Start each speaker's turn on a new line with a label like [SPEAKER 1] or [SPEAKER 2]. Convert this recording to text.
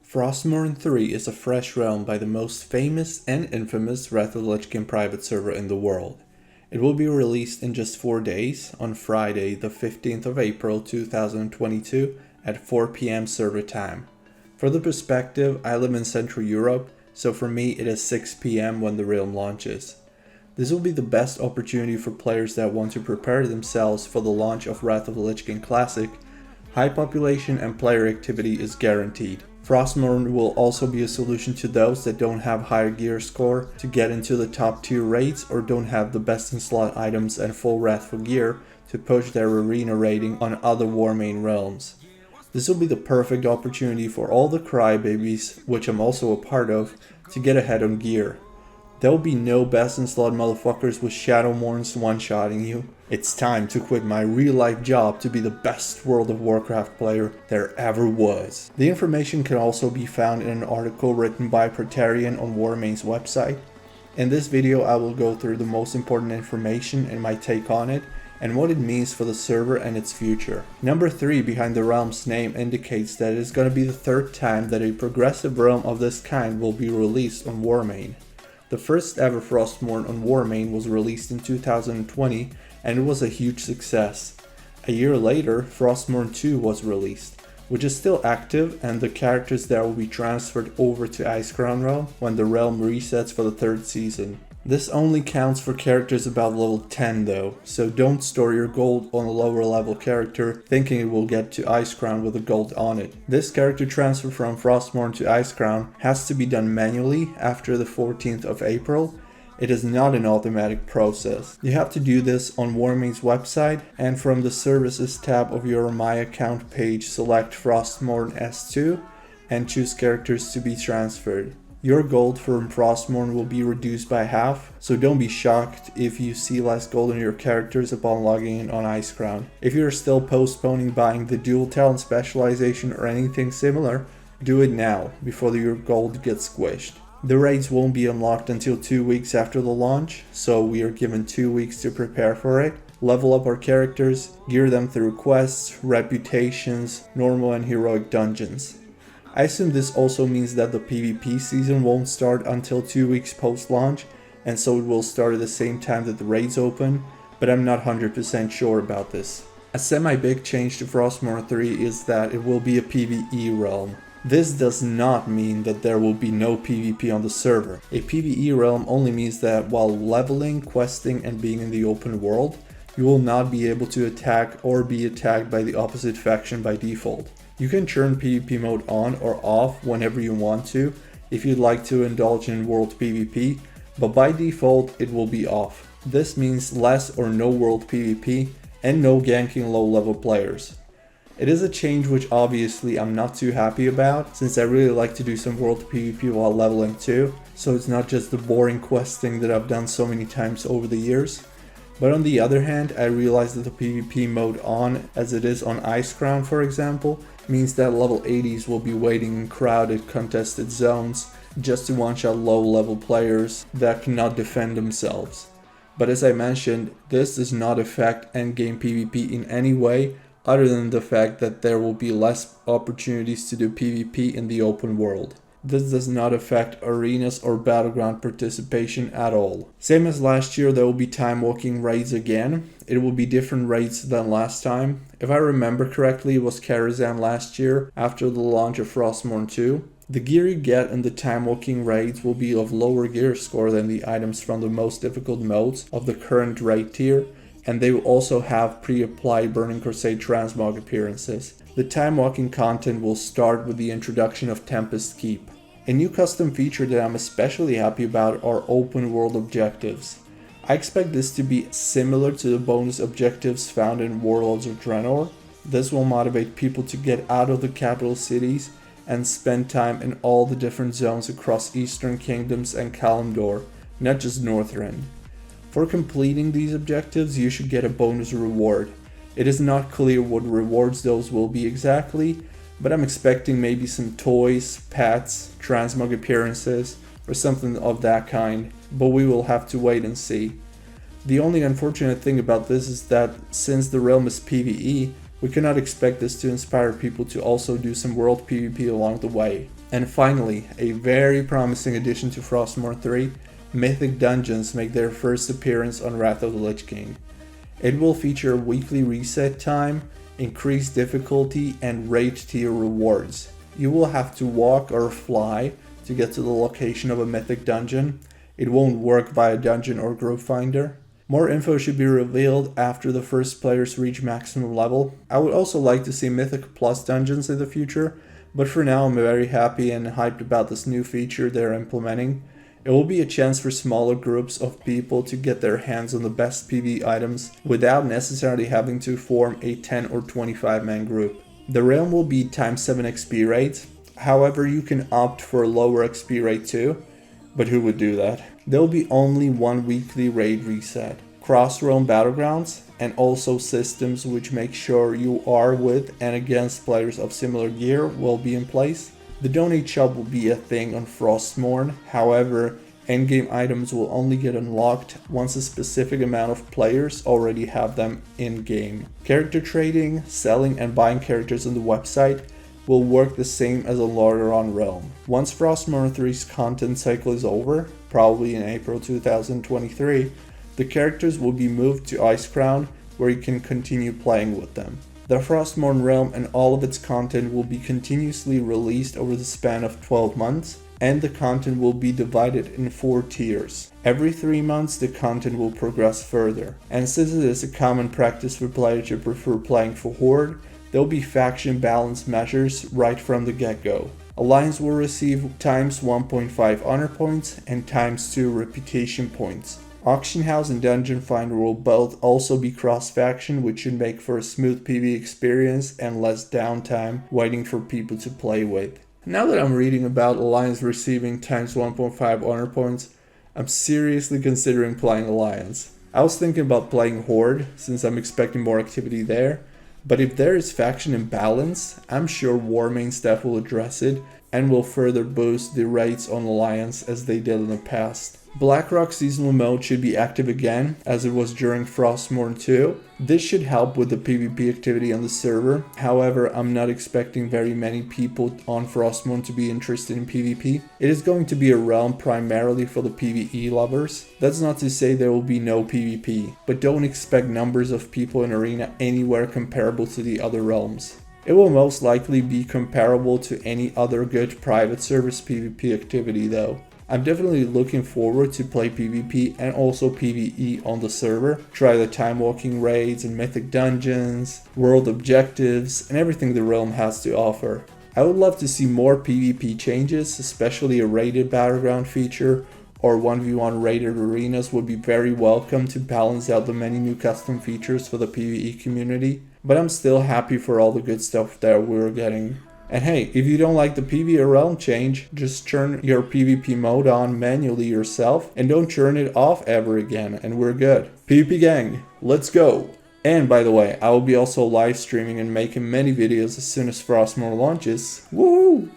[SPEAKER 1] Frostmourne 3 is a fresh realm by the most famous and infamous WotLK private server in the world. It will be released in just 4 days, on Friday the 15th of April 2022 at 4 PM server time. For the perspective, I live in Central Europe, so for me it is 6 PM when the realm launches. This will be the best opportunity for players that want to prepare themselves for the launch of WotLK Classic. High population and player activity is guaranteed. Frostmourne will also be a solution to those that don't have higher gear score to get into the top tier raids or don't have the best in slot items and full wrathful gear to push their arena rating on other Warmane realms. This will be the perfect opportunity for all the crybabies, which I'm also a part of, to get ahead on gear. There will be no best in slot motherfuckers with Shadowmournes one-shotting you. It's time to quit my real-life job to be the best World of Warcraft player there ever was. The information can also be found in an article written by Praetorian on Warmane's website. In this video I will go through the most important information and my take on it, and what it means for the server and its future. Number 3 behind the realm's name indicates that it is going to be the third time that a progressive realm of this kind will be released on Warmane. The first ever Frostmourne on Warmane was released in 2020 and it was a huge success. A year later, Frostmourne 2 was released, which is still active, and the characters there will be transferred over to Icecrown Realm when the realm resets for the third season. This only counts for characters about level 10 though, so don't store your gold on a lower level character thinking it will get to Icecrown with a gold on it. This character transfer from Frostmourne to Icecrown has to be done manually after the 14th of April. It is not an automatic process. You have to do this on Warmane's website, and from the Services tab of your My Account page select Frostmourne S2 and choose characters to be transferred. Your gold from Frostmourne will be reduced by half, so don't be shocked if you see less gold in your characters upon logging in on Icecrown. If you're still postponing buying the dual talent specialization or anything similar, do it now, before your gold gets squished. The raids won't be unlocked until 2 weeks after the launch, so we are given 2 weeks to prepare for it. Level up our characters, gear them through quests, reputations, normal and heroic dungeons. I assume this also means that the PvP season won't start until 2 weeks post-launch, and so it will start at the same time that the raids open, but I'm not 100% sure about this. A semi-big change to Frostmourne 3 is that it will be a PvE realm. This does not mean that there will be no PvP on the server. A PvE realm only means that while leveling, questing and being in the open world, you will not be able to attack or be attacked by the opposite faction by default. You can turn PvP mode on or off whenever you want to if you'd like to indulge in world PvP, but by default it will be off. This means less or no world PvP and no ganking low level players. It is a change which obviously I'm not too happy about, since I really like to do some world PvP while leveling too, so it's not just the boring questing that I've done so many times over the years. But on the other hand, I realize that the PvP mode on, as it is on Icecrown for example, means that level 80s will be waiting in crowded contested zones just to one-shot low level players that cannot defend themselves. But as I mentioned, this does not affect endgame PvP in any way other than the fact that there will be less opportunities to do PvP in the open world. This does not affect arenas or battleground participation at all. Same as last year, there will be time walking raids again. It will be different raids than last time. If I remember correctly, it was Karazhan last year after the launch of Frostmourne 2. The gear you get in the time walking raids will be of lower gear score than the items from the most difficult modes of the current raid tier, and they will also have pre-applied Burning Crusade transmog appearances. The time walking content will start with the introduction of Tempest Keep. A new custom feature that I'm especially happy about are open world objectives. I expect this to be similar to the bonus objectives found in Warlords of Draenor. This will motivate people to get out of the capital cities and spend time in all the different zones across Eastern Kingdoms and Kalimdor, not just Northrend. For completing these objectives, you should get a bonus reward. It is not clear what rewards those will be exactly, but I'm expecting maybe some toys, pets, transmog appearances, or something of that kind, but we will have to wait and see. The only unfortunate thing about this is that since the realm is PvE, we cannot expect this to inspire people to also do some world PvP along the way. And finally, a very promising addition to Frostmourne 3, Mythic Dungeons make their first appearance on Wrath of the Lich King. It will feature weekly reset time, increased difficulty, and raid tier rewards. You will have to walk or fly to get to the location of a Mythic Dungeon. It won't work via dungeon or group finder. More info should be revealed after the first players reach maximum level. I would also like to see Mythic Plus dungeons in the future, but for now I'm very happy and hyped about this new feature they're implementing. It will be a chance for smaller groups of people to get their hands on the best PvE items without necessarily having to form a 10 or 25 man group. The realm will be times 7 XP rate, however you can opt for a lower XP rate too, but who would do that? There will be only one weekly raid reset, cross-realm battlegrounds, and also systems which make sure you are with and against players of similar gear will be in place. The donate shop will be a thing on Frostmourne, however, endgame items will only get unlocked once a specific amount of players already have them in-game. Character trading, selling and buying characters on the website will work the same as a Lordaeron realm. Once Frostmourne 3's content cycle is over, probably in April 2023, the characters will be moved to Icecrown where you can continue playing with them. The Frostmourne realm and all of its content will be continuously released over the span of 12 months, and the content will be divided in 4 tiers. Every 3 months the content will progress further, and since it is a common practice for players to prefer playing for Horde, there will be faction balance measures right from the get-go. Alliance will receive times 1.5 honor points and times 2 reputation points. Auction House and Dungeon Finder will both also be cross-faction, which should make for a smooth PvE experience and less downtime waiting for people to play with. Now that I'm reading about Alliance receiving times 1.5 honor points, I'm seriously considering playing Alliance. I was thinking about playing Horde, since I'm expecting more activity there, but if there is faction imbalance, I'm sure Warmane staff will address it and will further boost the rates on Alliance as they did in the past. Blackrock seasonal mode should be active again, as it was during Frostmourne 2. This should help with the PvP activity on the server. However, I'm not expecting very many people on Frostmourne to be interested in PvP. It is going to be a realm primarily for the PvE lovers. That's not to say there will be no PvP, but don't expect numbers of people in Arena anywhere comparable to the other realms. It will most likely be comparable to any other good private service PvP activity though. I'm definitely looking forward to play PvP and also PvE on the server, try the time walking raids and mythic dungeons, world objectives, and everything the realm has to offer. I would love to see more PvP changes, especially a raided battleground feature or 1v1 raided arenas would be very welcome to balance out the many new custom features for the PvE community. But I'm still happy for all the good stuff that we're getting. And hey, if you don't like the PvE realm change, just turn your PvP mode on manually yourself and don't turn it off ever again and we're good. PvP gang, let's go! And by the way, I will be also live streaming and making many videos as soon as Frostmourne launches. Woohoo!